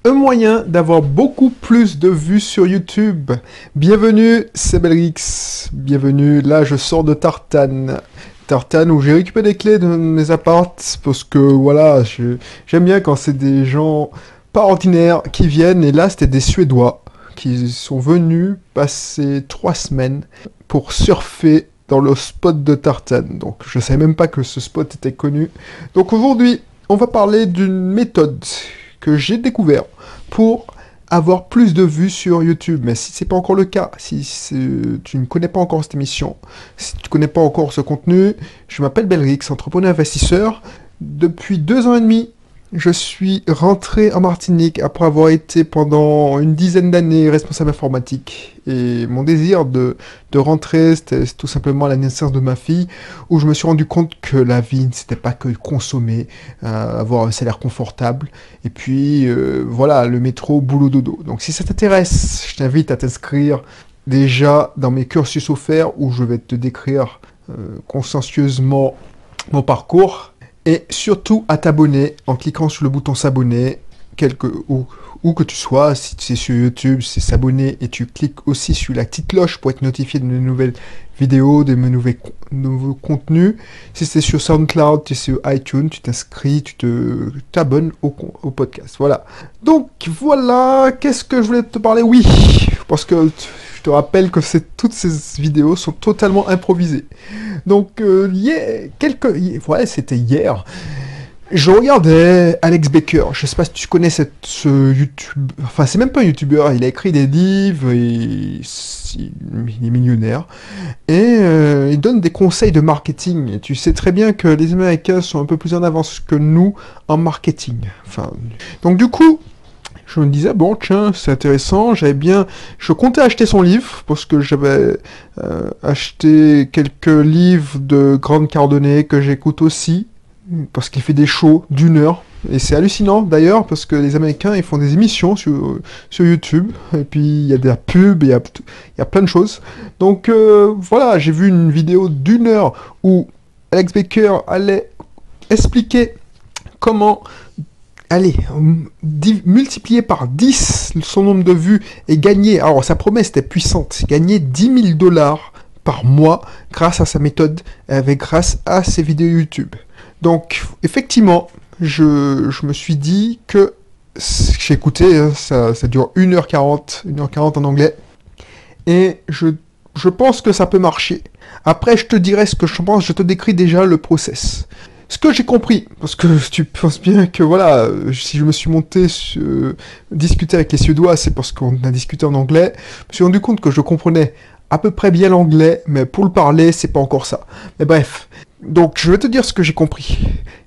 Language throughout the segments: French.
un moyen d'avoir beaucoup plus de vues sur YouTube. Bienvenue, c'est Belrix. Bienvenue, là je sors de Tartane. Tartane où j'ai récupéré des clés de mes apparts parce que voilà, j'aime bien quand c'est des gens pas ordinaires qui viennent, et là c'était des Suédois qui sont venus passer 3 semaines pour surfer dans le spot de Tartane. Donc je savais même pas que ce spot était connu. Donc aujourd'hui, on va parler d'une méthode que j'ai découvert pour avoir plus de vues sur YouTube. Mais si c'est pas encore le cas, si tu ne connais pas encore cette émission, si tu ne connais pas encore ce contenu, je m'appelle Belrix, entrepreneur investisseur. Depuis 2 ans et demi, je suis rentré en Martinique après avoir été pendant une dizaine d'années responsable informatique. Et mon désir de rentrer, c'était tout simplement la naissance de ma fille, où je me suis rendu compte que la vie, c'était pas que consommer, avoir un salaire confortable, et puis voilà, le métro, boulot, dodo. Donc si ça t'intéresse, je t'invite à t'inscrire déjà dans mes cursus offerts, où je vais te décrire consciencieusement mon parcours. Et surtout à t'abonner en cliquant sur le bouton s'abonner, où que tu sois. Si c'est sur YouTube, c'est s'abonner, et tu cliques aussi sur la petite cloche pour être notifié de mes nouvelles vidéos, de mes nouveaux contenus. Si c'est sur SoundCloud, tu es sur iTunes, tu t'inscris, tu t'abonnes au podcast. Voilà. Donc voilà, qu'est-ce que je voulais te parler? Oui, parce que je te rappelle que toutes ces vidéos sont totalement improvisées. Donc, c'était hier. Je regardais Alex Baker. Je sais pas si tu connais ce YouTube. Enfin, c'est même pas un YouTuber. Il a écrit des livres et il est millionnaire. Et il donne des conseils de marketing. Et tu sais très bien que les Américains sont un peu plus en avance que nous en marketing. Enfin, donc du coup, je me disais, bon, tiens, c'est intéressant, je comptais acheter son livre, parce que j'avais acheté quelques livres de Grant Cardone que j'écoute aussi, parce qu'il fait des shows d'1 heure, et c'est hallucinant d'ailleurs, parce que les Américains, ils font des émissions sur YouTube, et puis il y a des pubs, il y a plein de choses. Donc voilà, j'ai vu une vidéo d'1 heure où Alex Baker allait expliquer comment multiplier par 10 son nombre de vues et gagner, alors sa promesse était puissante, gagner $10 000 par mois grâce à sa méthode, grâce à ses vidéos YouTube. Donc effectivement, je me suis dit que, j'ai écouté, hein, ça dure 1h40 en anglais, et je pense que ça peut marcher. Après, je te dirai ce que je pense, je te décris déjà le process. Ce que j'ai compris, parce que tu penses bien que voilà, si je me suis monté discuter avec les Suédois, c'est parce qu'on a discuté en anglais. Je me suis rendu compte que je comprenais à peu près bien l'anglais, mais pour le parler, c'est pas encore ça. Mais bref, donc je vais te dire ce que j'ai compris.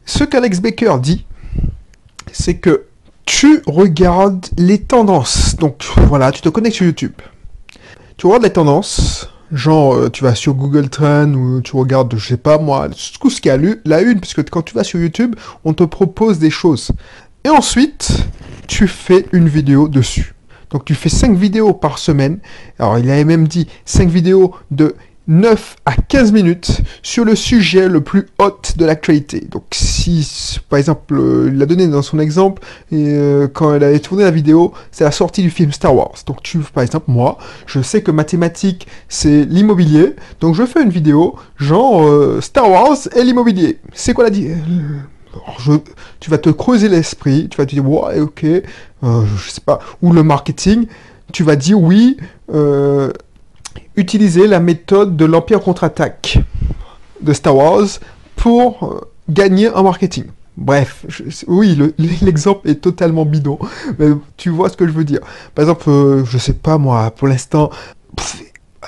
Ce qu'Alex Baker dit, c'est que tu regardes les tendances. Donc voilà, tu te connectes sur YouTube. Tu regardes les tendances. Genre, tu vas sur Google Trends ou tu regardes, je sais pas moi, tout ce qu'il y a la une, parce que quand tu vas sur YouTube, on te propose des choses. Et ensuite, tu fais une vidéo dessus. Donc tu fais 5 vidéos par semaine. Alors il avait même dit 5 vidéos de 9 à 15 minutes sur le sujet le plus hot de l'actualité. Donc si, par exemple, il l'a donné dans son exemple, quand elle avait tourné la vidéo, c'est la sortie du film Star Wars. Donc par exemple, moi, je sais que mathématiques, c'est l'immobilier, donc je fais une vidéo, genre Star Wars et l'immobilier. C'est quoi tu vas te creuser l'esprit, tu vas te dire, ouais, ok, je sais pas, ou le marketing, tu vas dire oui, utiliser la méthode de l'Empire contre-attaque de Star Wars pour gagner en marketing. Bref, oui, l'exemple est totalement bidon, mais tu vois ce que je veux dire. Par exemple, je sais pas moi, pour l'instant,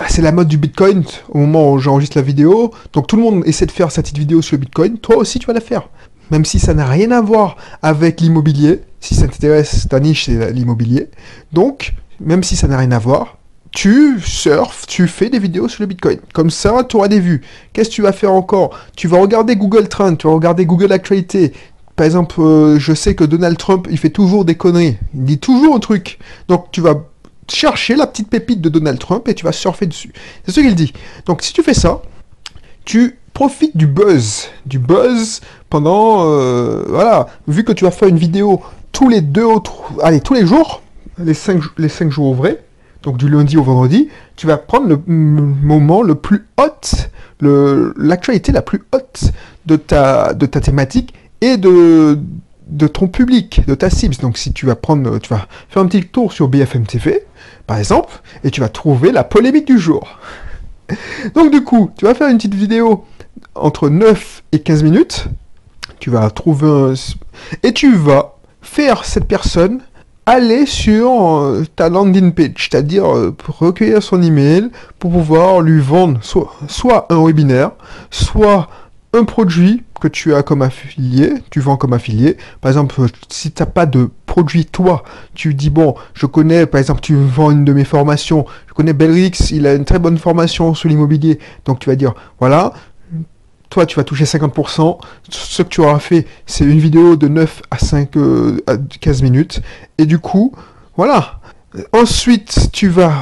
c'est la mode du Bitcoin au moment où j'enregistre la vidéo, donc tout le monde essaie de faire sa petite vidéo sur le Bitcoin, toi aussi tu vas la faire. Même si ça n'a rien à voir avec l'immobilier, si ça t'intéresse, ta niche c'est l'immobilier, donc même si ça n'a rien à voir, tu surfes, tu fais des vidéos sur le Bitcoin. Comme ça, tu auras des vues. Qu'est-ce que tu vas faire encore? Tu vas regarder Google Trends, tu vas regarder Google Actualité. Par exemple, je sais que Donald Trump, il fait toujours des conneries. Il dit toujours un truc. Donc, tu vas chercher la petite pépite de Donald Trump et tu vas surfer dessus. C'est ce qu'il dit. Donc, si tu fais ça, tu profites du buzz pendant, voilà, vu que tu vas faire une vidéo tous les tous les jours, les 5 jours ouvrés, donc du lundi au vendredi, tu vas prendre le moment le plus haute, l'actualité la plus haute de ta thématique et de ton public, de ta cible. Donc si tu vas faire un petit tour sur BFM TV, par exemple, et tu vas trouver la polémique du jour. Donc du coup, tu vas faire une petite vidéo entre 9 et 15 minutes, tu vas trouver et tu vas faire cette personne aller sur ta landing page, c'est-à-dire recueillir son email pour pouvoir lui vendre soit un webinaire, soit un produit que tu as comme affilié, tu vends comme affilié. Par exemple, si tu n'as pas de produit, toi, tu dis, bon, je connais, par exemple, tu vends une de mes formations, je connais Belrix, il a une très bonne formation sur l'immobilier, donc tu vas dire, voilà, toi, tu vas toucher 50%. Ce que tu auras fait, c'est une vidéo de 9 à 15 minutes. Et du coup, voilà. Ensuite, tu vas,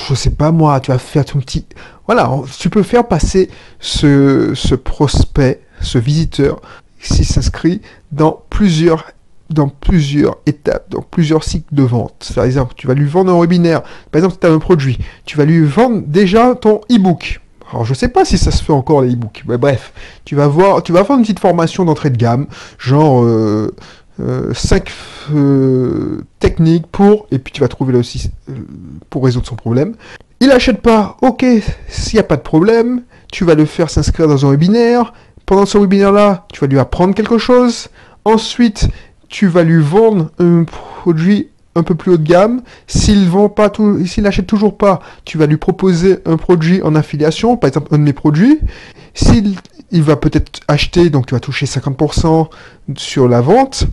je sais pas moi, tu vas faire ton petit... Voilà, tu peux faire passer ce prospect, ce visiteur, s'il s'inscrit dans plusieurs étapes, dans plusieurs cycles de vente. Par exemple, tu vas lui vendre un webinaire. Par exemple, tu as un produit. Tu vas lui vendre déjà ton e-book. Alors, je sais pas si ça se fait encore, les e-books. Mais bref, tu vas faire une petite formation d'entrée de gamme, genre 5 techniques et puis tu vas trouver là aussi pour résoudre son problème. Il n'achète pas, ok, s'il n'y a pas de problème, tu vas le faire s'inscrire dans un webinaire. Pendant ce webinaire-là, tu vas lui apprendre quelque chose. Ensuite, tu vas lui vendre un produit un peu plus haut de gamme. S'il n'achète toujours pas, tu vas lui proposer un produit en affiliation, par exemple un de mes produits. Il va peut-être acheter, donc tu vas toucher 50% sur la vente,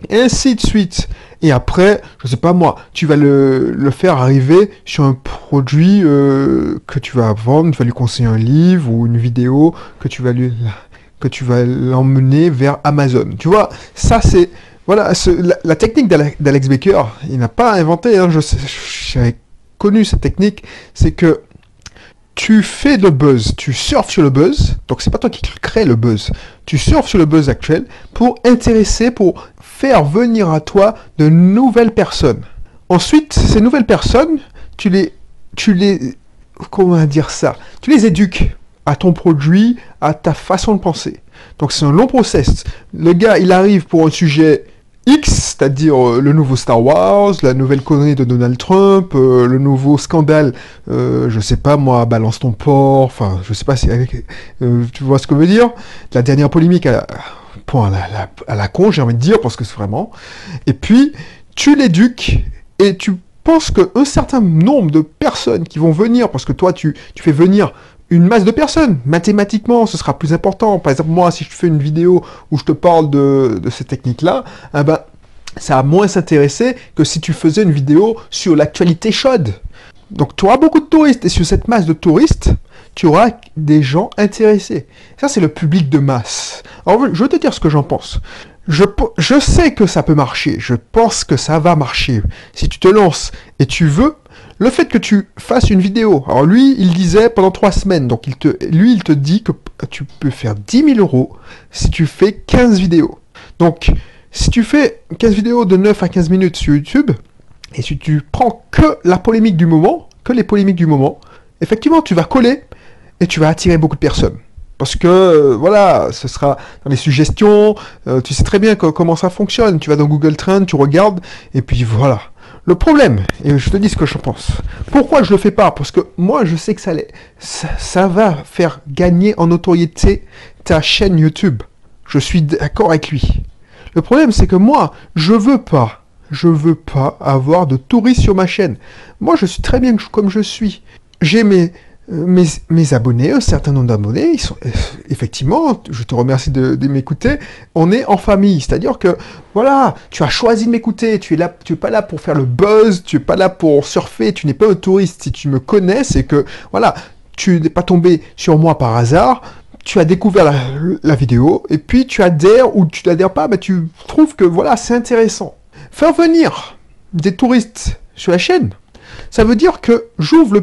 et ainsi de suite. Et après, je sais pas moi, tu vas le faire arriver sur un produit que tu vas vendre, tu vas lui conseiller un livre ou une vidéo que tu vas l'emmener vers Amazon. Tu vois, ça c'est... Voilà, la technique d'Alex Baker, il n'a pas inventé, hein, j'avais connu cette technique, c'est que tu fais le buzz, tu surfes sur le buzz, donc c'est pas toi qui crée le buzz, tu surfes sur le buzz actuel pour faire venir à toi de nouvelles personnes. Ensuite, ces nouvelles personnes, tu les comment dire ça, tu les éduques à ton produit, à ta façon de penser. Donc c'est un long process. Le gars, il arrive pour un sujet X, c'est-à-dire le nouveau Star Wars, la nouvelle connerie de Donald Trump, le nouveau scandale, je sais pas moi, balance ton porc, enfin, je sais pas si tu vois ce que je veux dire. La dernière polémique à la con, j'ai envie de dire, parce que c'est vraiment. Et puis, tu l'éduques et tu penses qu'un certain nombre de personnes qui vont venir, parce que toi, tu fais venir une masse de personnes. Mathématiquement, ce sera plus important. Par exemple, moi, si je fais une vidéo où je te parle de ces techniques-là, eh ben, ça va moins s'intéresser que si tu faisais une vidéo sur l'actualité chaude. Donc, tu auras beaucoup de touristes. Et sur cette masse de touristes, tu auras des gens intéressés. Ça, c'est le public de masse. Alors, je vais te dire ce que j'en pense. Je sais que ça peut marcher. Je pense que ça va marcher. Si tu te lances et tu veux, le fait que tu fasses une vidéo, alors lui, il disait pendant 3 semaines, donc il te dit que tu peux faire 10 000 euros si tu fais 15 vidéos. Donc, si tu fais 15 vidéos de 9 à 15 minutes sur YouTube, et si tu prends que la polémique du moment, que les polémiques du moment, effectivement, tu vas coller et tu vas attirer beaucoup de personnes. Parce que, voilà, ce sera dans les suggestions, tu sais très bien comment ça fonctionne. Tu vas dans Google Trends, tu regardes, et puis voilà. Le problème, et je te dis ce que je pense, pourquoi je le fais pas? Parce que moi, je sais que ça va faire gagner en notoriété ta chaîne YouTube. Je suis d'accord avec lui. Le problème, c'est que moi, je veux pas avoir de touristes sur ma chaîne. Moi, je suis très bien comme je suis. J'ai mes abonnés, un certain nombre d'abonnés, ils sont effectivement, je te remercie de m'écouter, on est en famille, c'est-à-dire que voilà, tu as choisi de m'écouter, tu es pas là pour faire le buzz, tu es pas là pour surfer, tu n'es pas un touriste. Si tu me connais, c'est que voilà, tu n'es pas tombé sur moi par hasard, tu as découvert la vidéo et puis tu adhères ou tu n'adhères pas, mais tu trouves que voilà, c'est intéressant. Faire venir des touristes sur la chaîne, ça veut dire que j'ouvre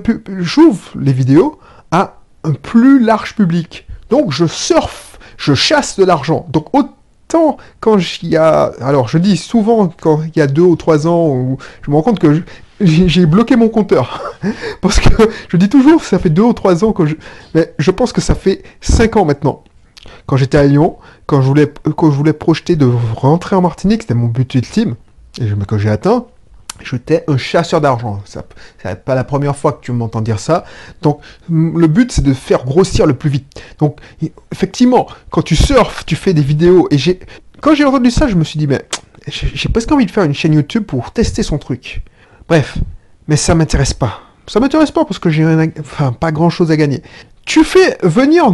les vidéos à un plus large public. Donc je surfe, je chasse de l'argent. Donc l'instant, alors je dis souvent quand il y a 2 ou 3 ans, où je me rends compte que j'ai bloqué mon compteur. Parce que je dis toujours que ça fait 2 ou 3 ans mais je pense que ça fait 5 ans maintenant. Quand j'étais à Lyon, quand je voulais projeter de rentrer en Martinique, c'était mon but ultime, et que j'ai atteint, j'étais un chasseur d'argent. C'est pas la première fois que tu m'entends dire ça. Donc, le but, c'est de faire grossir le plus vite. Donc, effectivement, quand tu surfes, tu fais des vidéos, quand j'ai entendu ça, je me suis dit, mais j'ai presque envie de faire une chaîne YouTube pour tester son truc. Bref, mais ça m'intéresse pas. Ça m'intéresse pas parce que j'ai pas grand chose à gagner. Tu fais venir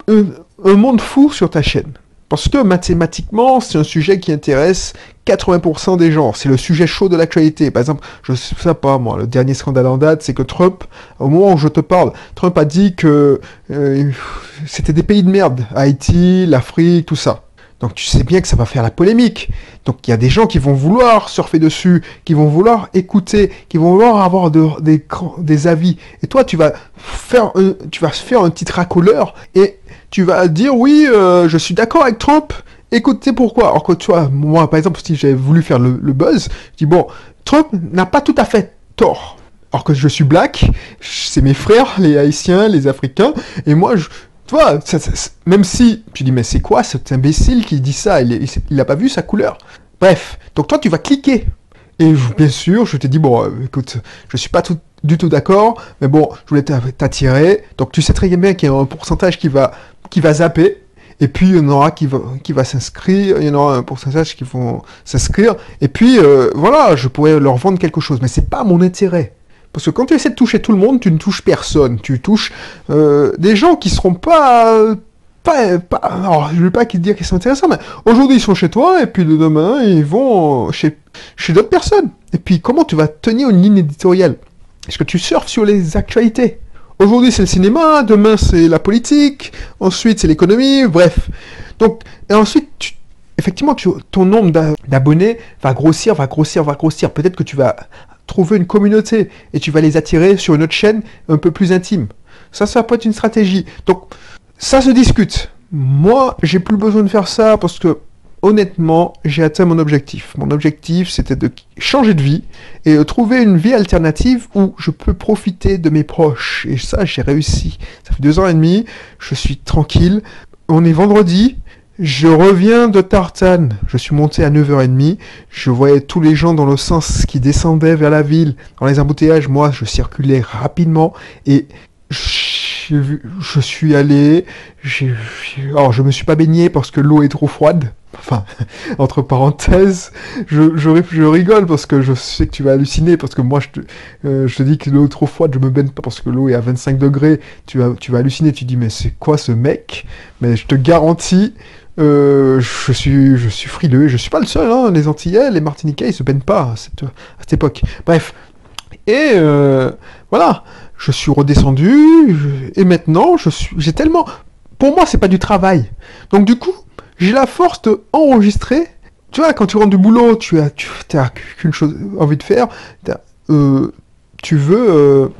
un monde fou sur ta chaîne. Parce que mathématiquement, c'est un sujet qui intéresse 80% des gens. C'est le sujet chaud de l'actualité. Par exemple, je sais pas moi, le dernier scandale en date, c'est que Trump, au moment où je te parle, Trump a dit que c'était des pays de merde. Haïti, l'Afrique, tout ça. Donc tu sais bien que ça va faire la polémique. Donc il y a des gens qui vont vouloir surfer dessus, qui vont vouloir écouter, qui vont vouloir avoir des avis. Et toi, tu vas faire un petit racoleur et tu vas dire oui, je suis d'accord avec Trump. Écoutez pourquoi. Alors que tu vois, moi par exemple, si j'avais voulu faire le buzz, je dis bon, Trump n'a pas tout à fait tort. Alors que je suis black, c'est mes frères, les Haïtiens, les Africains, et moi tu vois, même si tu dis mais c'est quoi cet imbécile qui dit ça, il a pas vu sa couleur. Bref, donc toi tu vas cliquer. Et bien sûr, je t'ai dit bon, écoute, je suis pas du tout d'accord, mais bon, je voulais t'attirer. Donc tu sais très bien qu'il y a un pourcentage qui va zapper. Et puis il y en aura qui va s'inscrire, il y en aura un pourcentage qui vont s'inscrire. Et puis voilà, je pourrais leur vendre quelque chose, mais c'est pas mon intérêt. Parce que quand tu essaies de toucher tout le monde, tu ne touches personne. Tu touches des gens qui seront pas... Alors, je ne vais pas dire qu'ils sont intéressants, mais aujourd'hui ils sont chez toi, et puis le demain ils vont chez d'autres personnes. Et puis comment tu vas tenir une ligne éditoriale? Est-ce que tu surfes sur les actualités? Aujourd'hui c'est le cinéma, demain c'est la politique, ensuite c'est l'économie, bref. Donc, et ensuite, effectivement, ton nombre d'abonnés va grossir. Peut-être que tu vas trouver une communauté et tu vas les attirer sur une autre chaîne un peu plus intime. Ça peut être une stratégie. Donc, ça se discute. Moi, j'ai plus besoin de faire ça parce que, honnêtement, j'ai atteint mon objectif. Mon objectif, c'était de changer de vie et de trouver une vie alternative où je peux profiter de mes proches. Et ça, j'ai réussi. Ça fait 2 ans et demi, je suis tranquille. On est vendredi. Je reviens de Tartane, je suis monté à 9h30, je voyais tous les gens dans le sens qui descendaient vers la ville, dans les embouteillages, moi je circulais rapidement et je suis allé, alors je me suis pas baigné parce que l'eau est trop froide, enfin, entre parenthèses, je rigole parce que je sais que tu vas halluciner, parce que moi je te dis que l'eau est trop froide, je me baigne pas parce que l'eau est à 25 degrés, tu vas halluciner, tu dis mais c'est quoi ce mec? Mais je te garantis, je suis frileux, et je suis pas le seul, hein. Les Antillais, les Martiniquais, ils se baignent pas à cette époque. Bref. Et voilà, je suis redescendu, et maintenant, j'ai tellement... Pour moi, c'est pas du travail. Donc du coup, j'ai la force d'enregistrer. Tu vois, quand tu rentres du boulot, tu as qu'une chose envie de faire, tu veux...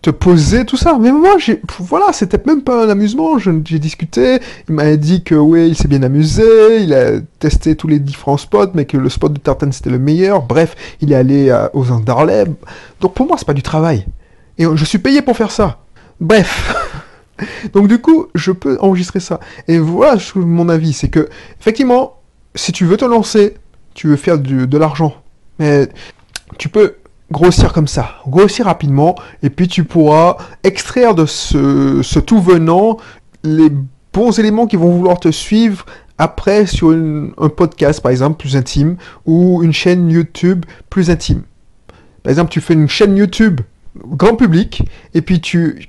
te poser, tout ça. Mais moi, voilà, c'était même pas un amusement. J'ai discuté, il m'avait dit que oui, il s'est bien amusé, il a testé tous les différents spots, mais que le spot de Tartane c'était le meilleur. Bref, il est allé aux Andes d'Arlem. Donc pour moi, c'est pas du travail. Et je suis payé pour faire ça. Bref. Donc du coup, je peux enregistrer ça. Et voilà, mon avis, c'est que, effectivement, si tu veux te lancer, tu veux faire de l'argent, mais tu peux grossir comme ça, grossir rapidement, et puis tu pourras extraire de ce tout venant les bons éléments qui vont vouloir te suivre après sur un podcast, par exemple, plus intime, ou une chaîne YouTube plus intime. Par exemple, tu fais une chaîne YouTube grand public, et puis tu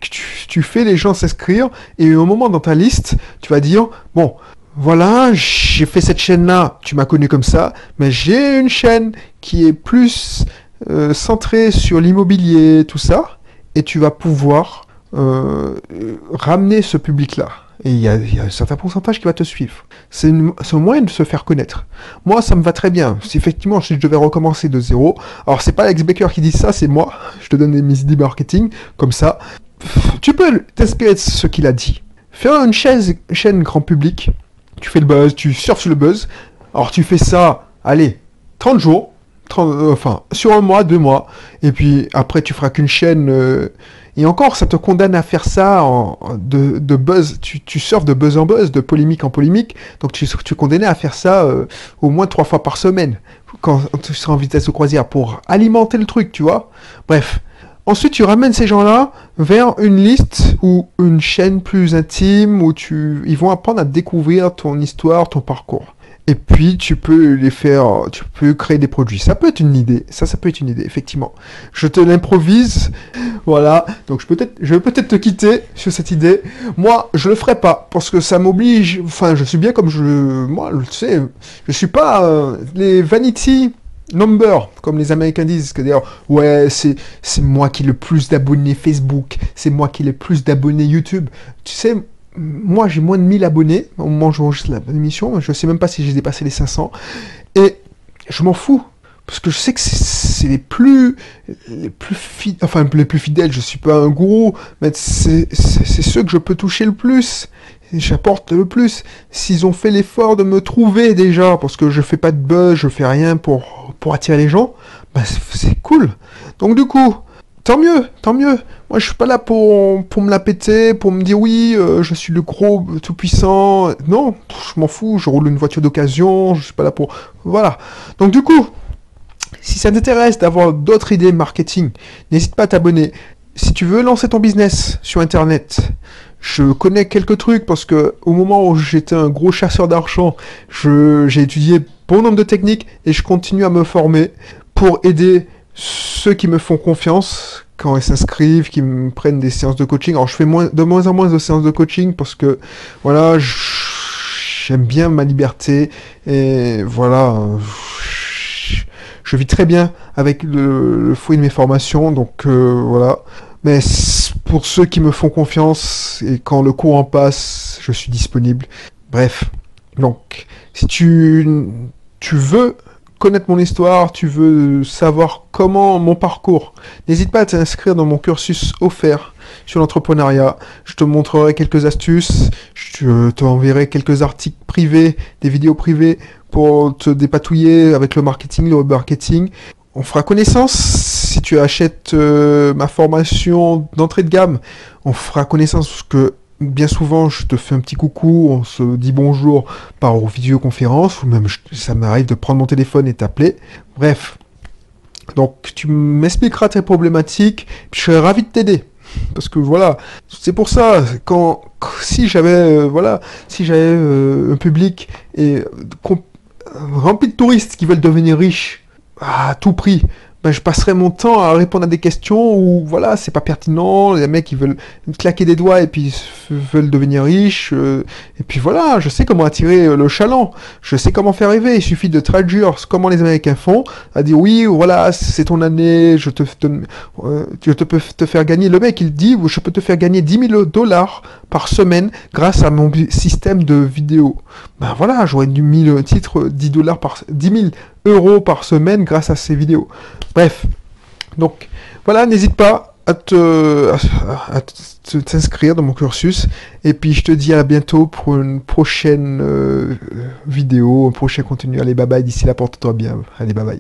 fais les gens s'inscrire, et au moment dans ta liste, tu vas dire, bon, voilà, j'ai fait cette chaîne-là, tu m'as connu comme ça, mais j'ai une chaîne qui est plus... centré sur l'immobilier, tout ça, et tu vas pouvoir ramener ce public-là. Et il y a un certain pourcentage qui va te suivre. C'est un moyen de se faire connaître. Moi, ça me va très bien. Si effectivement, si je devais recommencer de zéro, alors c'est pas Alex Baker qui dit ça, c'est moi. Je te donne mes idées marketing, comme ça. Tu peux t'inspirer de ce qu'il a dit. Faire une chaîne grand public, tu fais le buzz, tu surfes sur le buzz. Alors tu fais ça, allez, 30 jours, enfin, sur un mois, 2 mois, et puis après tu feras qu'une chaîne, et encore, ça te condamne à faire ça de buzz, tu surfes de buzz en buzz, de polémique en polémique, donc tu es condamné à faire ça au moins 3 fois par semaine, quand tu seras en vitesse de croisière, pour alimenter le truc, tu vois. Bref. Ensuite, tu ramènes ces gens-là vers une liste ou une chaîne plus intime où ils vont apprendre à découvrir ton histoire, ton parcours. Et puis, tu peux créer des produits. Ça peut être une idée. Ça peut être une idée, effectivement. Je te l'improvise. Voilà. Donc, je vais peut-être te quitter sur cette idée. Moi, je le ferai pas parce que ça m'oblige. Enfin, je suis bien comme moi, tu sais, je suis pas les vanity number, comme les Américains disent, c'est-à-dire, ouais, c'est moi qui ai le plus d'abonnés Facebook, c'est moi qui ai le plus d'abonnés YouTube. Tu sais, moi j'ai moins de 1000 abonnés au moment où j'enregistre l'émission, je sais même pas si j'ai dépassé les 500, et je m'en fous, parce que je sais que c'est les plus fidèles, enfin les plus fidèles, je suis pas un gourou, mais c'est ceux que je peux toucher le plus. J'apporte le plus. S'ils ont fait l'effort de me trouver déjà, parce que je fais pas de buzz, je fais rien pour attirer les gens, bah c'est cool. Donc du coup, tant mieux, tant mieux. Moi je suis pas là pour me la péter, pour me dire oui, je suis le gros tout puissant. Non, je m'en fous, je roule une voiture d'occasion, je suis pas là pour... Voilà. Donc du coup, si ça t'intéresse d'avoir d'autres idées marketing, n'hésite pas à t'abonner. Si tu veux lancer ton business sur Internet, je connais quelques trucs parce que au moment où j'étais un gros chasseur d'argent, j'ai étudié bon nombre de techniques et je continue à me former pour aider ceux qui me font confiance quand ils s'inscrivent, qui me prennent des séances de coaching. Alors je fais de moins en moins de séances de coaching parce que voilà, j'aime bien ma liberté et voilà. Je vis très bien avec le fruit de mes formations, donc voilà. Mais pour ceux qui me font confiance et quand le courant passe, je suis disponible. Bref, donc si tu veux connaître mon histoire, tu veux savoir comment mon parcours, n'hésite pas à t'inscrire dans mon cursus offert sur l'entrepreneuriat. Je te montrerai quelques astuces, je t'enverrai quelques articles privés, des vidéos privées pour te dépatouiller avec le marketing, le remarketing. On fera connaissance si tu achètes ma formation d'entrée de gamme. On fera connaissance parce que bien souvent, je te fais un petit coucou, on se dit bonjour par vidéoconférence, ou même ça m'arrive de prendre mon téléphone et t'appeler. Bref, donc tu m'expliqueras tes problématiques, puis je serai ravi de t'aider. Parce que voilà, c'est pour ça, si j'avais un public rempli de touristes qui veulent devenir riches à tout prix, ben je passerai mon temps à répondre à des questions où voilà, c'est pas pertinent, les mecs ils veulent claquer des doigts et puis veulent devenir riches, et puis voilà, je sais comment attirer le chaland, je sais comment faire rêver, il suffit de traduire comment les Américains font, à dire oui, voilà, c'est ton année, je peux te faire gagner, le mec il dit, je peux te faire gagner 10 000 dollars par semaine grâce à mon système de vidéo. Ben voilà, j'aurais 1000 titres, 10 000 euros par semaine grâce à ces vidéos. Bref, donc voilà, n'hésite pas à t'inscrire dans mon cursus et puis je te dis à bientôt pour une prochaine vidéo, un prochain contenu. Allez, bye bye, d'ici là, porte-toi bien. Allez, bye bye.